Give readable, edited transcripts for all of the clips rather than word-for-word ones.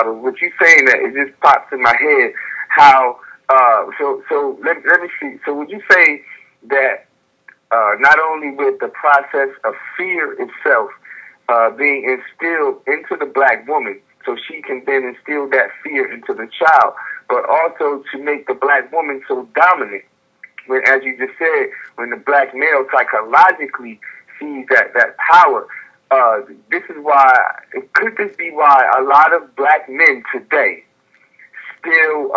what you saying that it just pops in my head how so let me see. So would you say that not only with the process of fear itself being instilled into the black woman, so she can then instill that fear into the child, but also to make the black woman so dominant, when, as you just said, when the black male psychologically sees that power, this is why, could this be why a lot of black men today still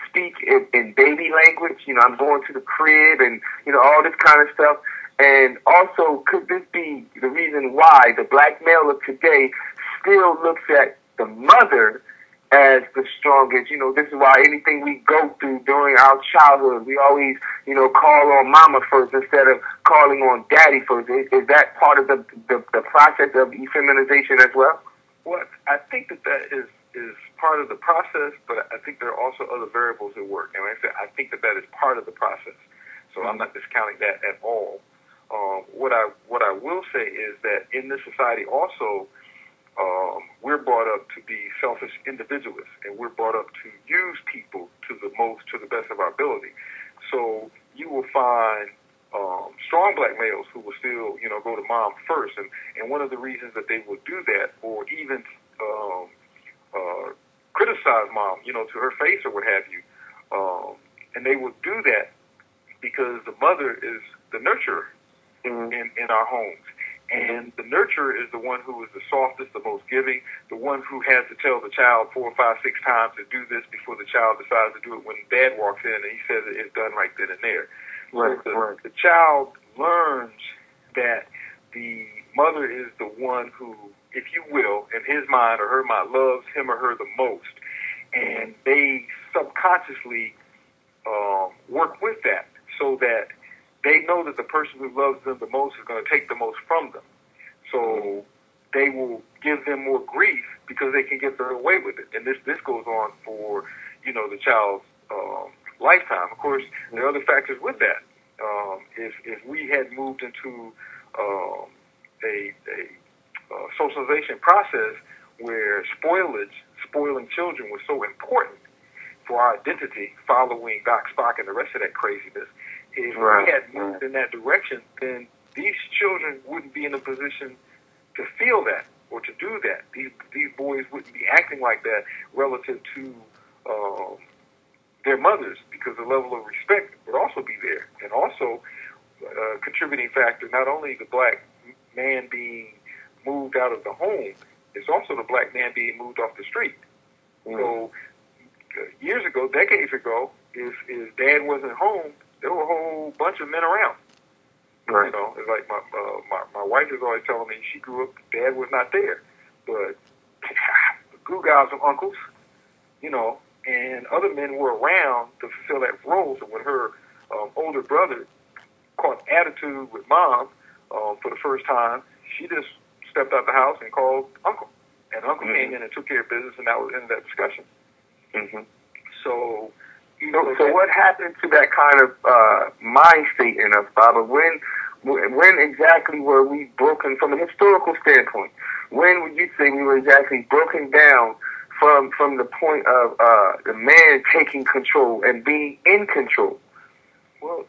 speak in baby language? You know, I'm going to the crib and, you know, all this kind of stuff. And also, could this be the reason why the black male of today still looks at the mother as the strongest? You know, this is why anything we go through during our childhood, we always, you know, call on mama first instead of calling on daddy first. Is that part of the process of effeminization as well? Well, I think that is part of the process, but I think there are also other variables at work. And like I said, I think that is part of the process. So I'm not discounting that at all. What I will say is that in this society also, we're brought up to be selfish individualists, and we're brought up to use people to the best of our ability. So you will find strong black males who will still, you know, go to mom first, and one of the reasons that they will do that, or even criticize mom, you know, to her face or what have you, and they will do that because the mother is the nurturer in our homes. And the nurturer is the one who is the softest, the most giving, the one who has to tell the child 4, 5, 6 times to do this before the child decides to do it when dad walks in and he says it's done right then and there. Right, so the child learns that the mother is the one who, if you will, in his mind or her mind, loves him or her the most. And they subconsciously work with that so that they know that the person who loves them the most is going to take the most from them. So they will give them more grief because they can get their way with it. And this goes on for, you know, the child's lifetime. Of course, there are other factors with that. If we had moved into a socialization process where spoiling children was so important for our identity, following Doc Spock and the rest of that craziness, if we had moved in that direction, then these children wouldn't be in a position to feel that or to do that. These boys wouldn't be acting like that relative to their mothers, because the level of respect would also be there. And also, a contributing factor, not only the black man being moved out of the home, it's also the black man being moved off the street. So years ago, decades ago, if dad wasn't home, there were a whole bunch of men around. Right. You know, it's like my wife is always telling me she grew up, dad was not there, but guys and uncles, you know, and other men were around to fulfill that role. So when her older brother caught attitude with mom for the first time, she just stepped out the house and called uncle, and uncle came in and took care of business, and that was the end of that discussion. So. So what happened to that kind of mind state in us, Baba? When exactly were we broken from a historical standpoint? When would you say we were exactly broken down from the point of the man taking control and being in control? Well,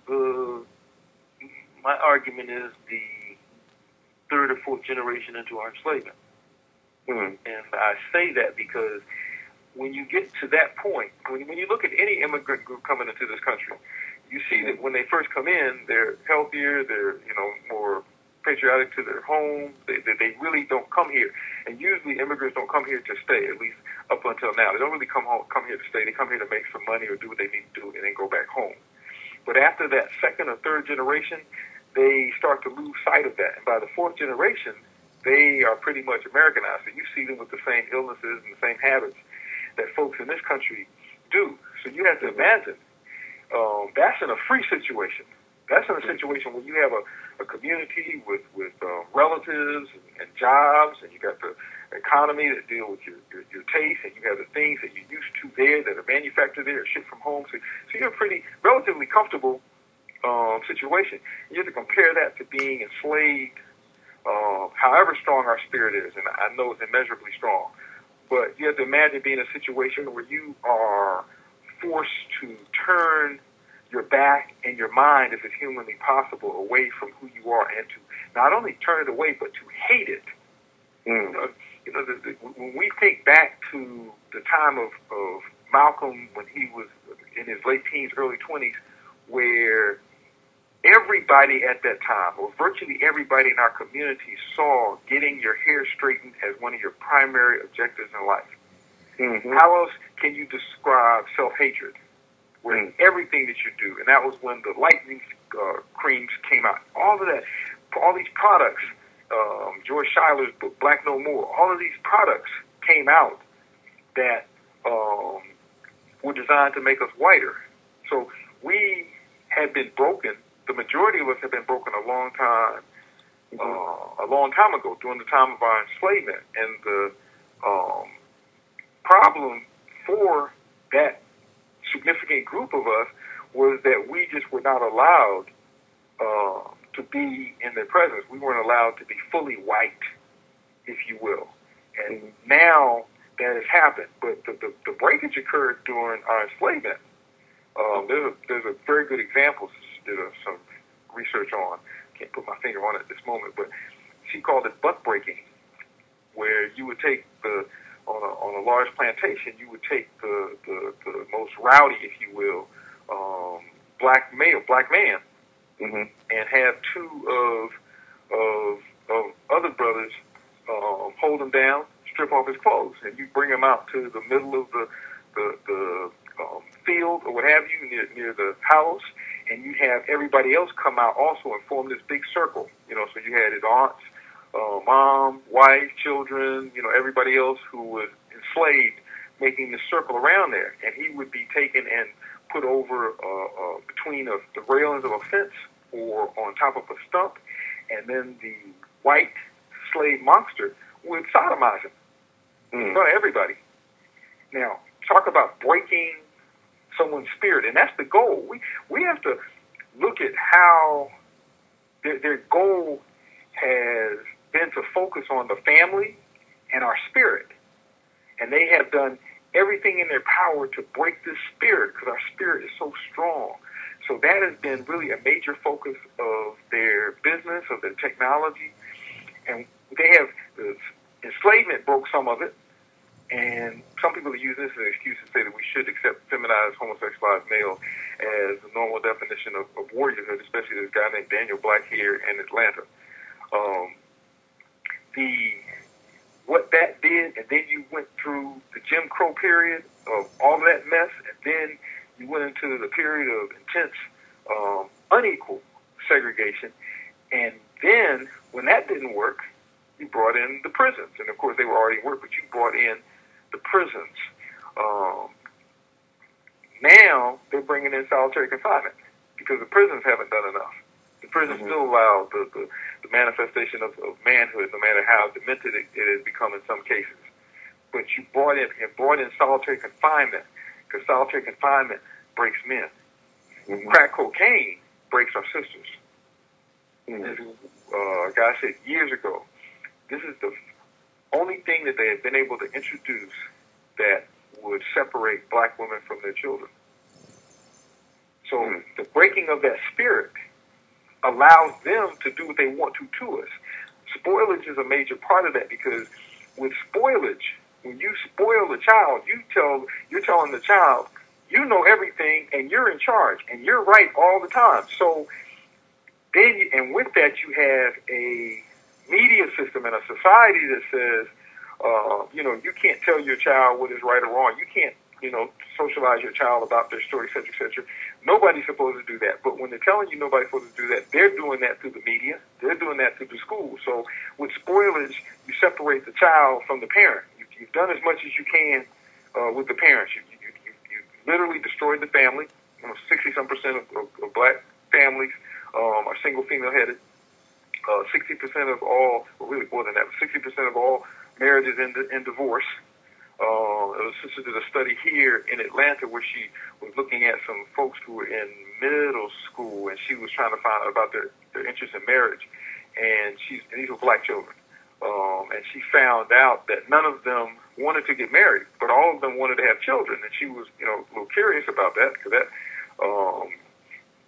my argument is the third or fourth generation into our enslavement. And I say that because when you get to that point, when you look at any immigrant group coming into this country, you see that when they first come in, they're healthier, they're, you know, more patriotic to their home. They really don't come here. And usually immigrants don't come here to stay, at least up until now. They don't really come here to stay. They come here to make some money or do what they need to do and then go back home. But after that second or third generation, they start to lose sight of that. And by the fourth generation, they are pretty much Americanized. So you see them with the same illnesses and the same habits that folks in this country do. So you have to imagine that's in a free situation. That's in a situation where you have a community with relatives and jobs, and you got the economy that deal with your taste, and you have the things that you're used to there that are manufactured there, shipped from home. So you're a pretty relatively comfortable situation. You have to compare that to being enslaved, however strong our spirit is, and I know it's immeasurably strong. But you have to imagine being in a situation where you are forced to turn your back and your mind, if it's humanly possible, away from who you are, and to not only turn it away, but to hate it. When we think back to the time of Malcolm when he was in his late teens, early 20s, where everybody at that time, or virtually everybody in our community, saw getting your hair straightened as one of your primary objectives in life. Mm-hmm. How else can you describe self-hatred? Where everything that you do, and that was when the lightening creams came out. All of that, all these products, George Schuyler's book, Black No More, all of these products came out that were designed to make us whiter. So we had been broken. The majority of us had been broken a long time ago, during the time of our enslavement. And the problem for that significant group of us was that we just were not allowed to be in their presence. We weren't allowed to be fully white, if you will. And now that has happened. But the breakage occurred during our enslavement. There's a very good example. Did some research on. Can't put my finger on it at this moment, but she called it buck breaking, where you would take on a large plantation, you would take the most rowdy, if you will, black man, mm-hmm. and have two of other brothers hold him down, strip off his clothes, and you bring him out to the middle of the field or what have you, near the house, and you have everybody else come out also and form this big circle. So you had his aunts, mom, wife, children, everybody else who was enslaved, making this circle around there. And he would be taken and put over between the railings of a fence or on top of a stump, and then the white slave monster would sodomize him in front of everybody. Now, talk about breaking someone's spirit, and that's the goal. We have to look at how their goal has been to focus on the family and our spirit. And they have done everything in their power to break this spirit, because our spirit is so strong. So that has been really a major focus of their business, of their technology. And they have, the enslavement broke some of it. And some people use this as an excuse to say that we should accept feminized, homosexualized male as the normal definition of warriorhood, especially this guy named Daniel Black here in Atlanta. What that did, and then you went through the Jim Crow period of all that mess, and then you went into the period of intense, unequal segregation, and then when that didn't work, you brought in the prisons, and of course they were already at work, but you brought in the prisons. Now they're bringing in solitary confinement because the prisons haven't done enough. The prisons still allow the manifestation of manhood, no matter how demented it has become in some cases. But you brought in solitary confinement, because solitary confinement breaks men. Mm-hmm. Crack cocaine breaks our sisters. Mm-hmm. As a guy said years ago, this is the only thing that they have been able to introduce that would separate black women from their children. So the breaking of that spirit allows them to do what they want to us. Spoilage is a major part of that, because with spoilage, when you spoil the child, you're telling the child, you know everything and you're in charge and you're right all the time. So then, and with that, you have a media system and a society that says, you can't tell your child what is right or wrong. You can't, socialize your child about their story, et cetera, et cetera. Nobody's supposed to do that. But when they're telling you nobody's supposed to do that, they're doing that through the media. They're doing that through the school. So with spoilage, you separate the child from the parent. You've done as much as you can with the parents. You literally destroyed the family. 60-some% of black families are single female-headed. 60% of all, well, really more than that, 60% of all marriages end divorce. A sister did a study here in Atlanta where she was looking at some folks who were in middle school, and she was trying to find out about their interest in marriage. And these were black children. And she found out that none of them wanted to get married, but all of them wanted to have children, and she was, a little curious about that because that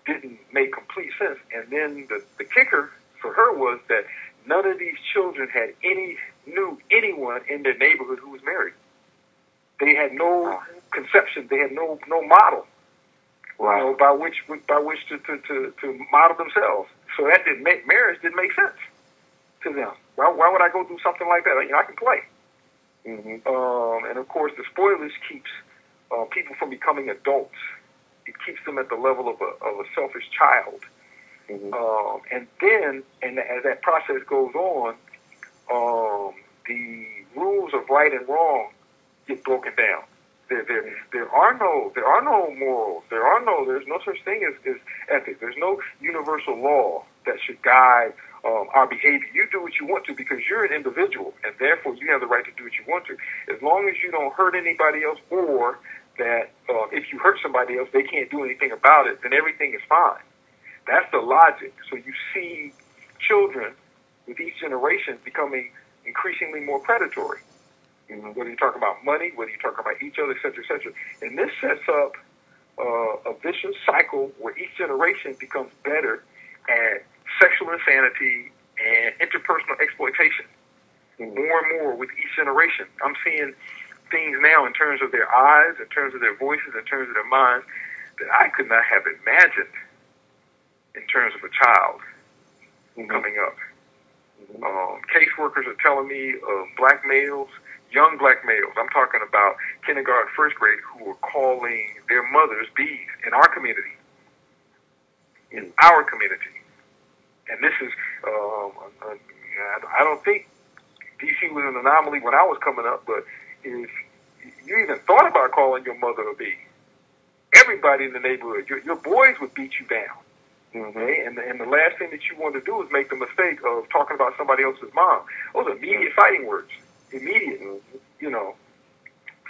didn't make complete sense. And then the kicker for her was that none of these children knew anyone in their neighborhood who was married. They had no conception. They had no model, by which to model themselves. So that marriage didn't make sense to them. Why would I go do something like that? I can play. Mm-hmm. And of course, the spoilers keeps people from becoming adults. It keeps them at the level of a selfish child. Mm-hmm. And as that process goes on, the rules of right and wrong get broken down. There are no morals. There's no such thing as ethics. There's no universal law that should guide our behavior. You do what you want to because you're an individual, and therefore you have the right to do what you want to. As long as you don't hurt anybody else, or that if you hurt somebody else, they can't do anything about it, then everything is fine. That's the logic. So you see children with each generation becoming increasingly more predatory. Whether you talk about money, whether you talk about each other, et cetera, et cetera. And this sets up a vicious cycle where each generation becomes better at sexual insanity and interpersonal exploitation. More and more with each generation. I'm seeing things now in terms of their eyes, in terms of their voices, in terms of their minds, that I could not have imagined in terms of a child coming up. Caseworkers are telling me of black males, young black males, I'm talking about kindergarten, first grade, who are calling their mothers bees in our community. In our community. And this is, I don't think D.C. was an anomaly when I was coming up, but if you even thought about calling your mother a bee, everybody in the neighborhood, your boys would beat you down. Okay? And the last thing that you want to do is make the mistake of talking about somebody else's mom. Those are immediate fighting words. Immediate,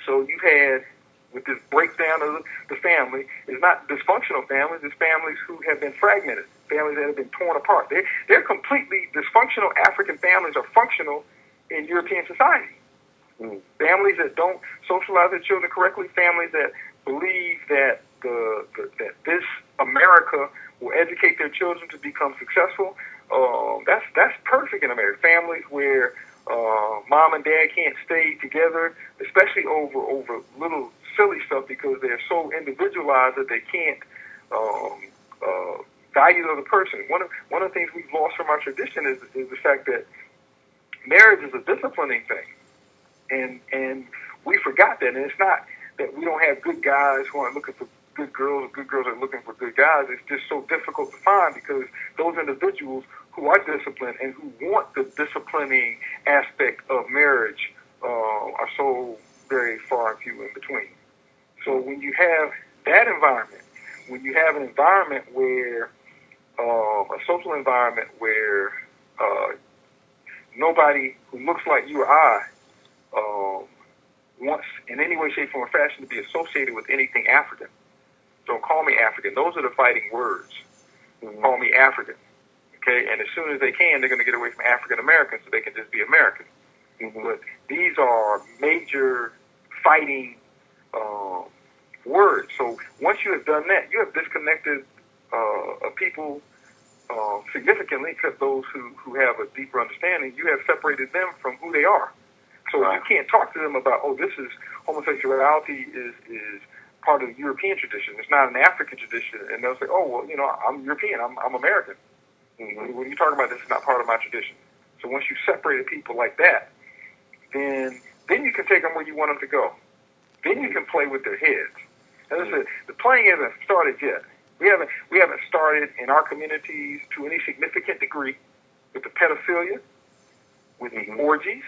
So you've had, with this breakdown of the family, it's not dysfunctional families, it's families who have been fragmented, families that have been torn apart. They're completely dysfunctional. African families are functional in European society. Families that don't socialize their children correctly, families that believe that that this America will educate their children to become successful. That's perfect in America. Families where mom and dad can't stay together, especially over little silly stuff, because they're so individualized that they can't value the other person. One of the things we've lost from our tradition is the fact that marriage is a disciplining thing, and we forgot that. And it's not that we don't have good guys who aren't looking for good girls, or good girls are looking for good guys. It's just so difficult to find because those individuals who are disciplined and who want the disciplining aspect of marriage are so very far and few in between. So when you have that environment, when you have an environment where a social environment where nobody who looks like you or I wants in any way, shape, form, or fashion to be associated with anything African. Don't call me African. Those are the fighting words. Call me African. Okay? And as soon as they can, they're going to get away from African Americans so they can just be American. But these are major fighting words. So once you have done that, you have disconnected people significantly, except those who have a deeper understanding. You have separated them from who they are. So you can't talk to them about, this is homosexuality is part of the European tradition. It's not an African tradition. And they'll say, I'm European. I'm American. When you talk about this, it's not part of my tradition. So once you separated people like that, then you can take them where you want them to go. Then you can play with their heads. As I said, the playing hasn't started yet. We haven't started in our communities to any significant degree with the pedophilia, with the orgies,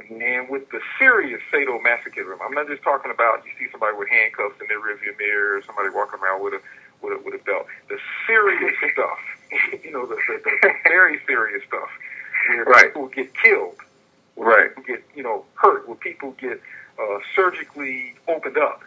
and with the serious sadomasochism. I'm not just talking about you see somebody with handcuffs in their rearview mirror, or somebody walking around with a belt. The serious stuff, the very serious stuff, where people get killed, where people get hurt, where people get surgically opened up.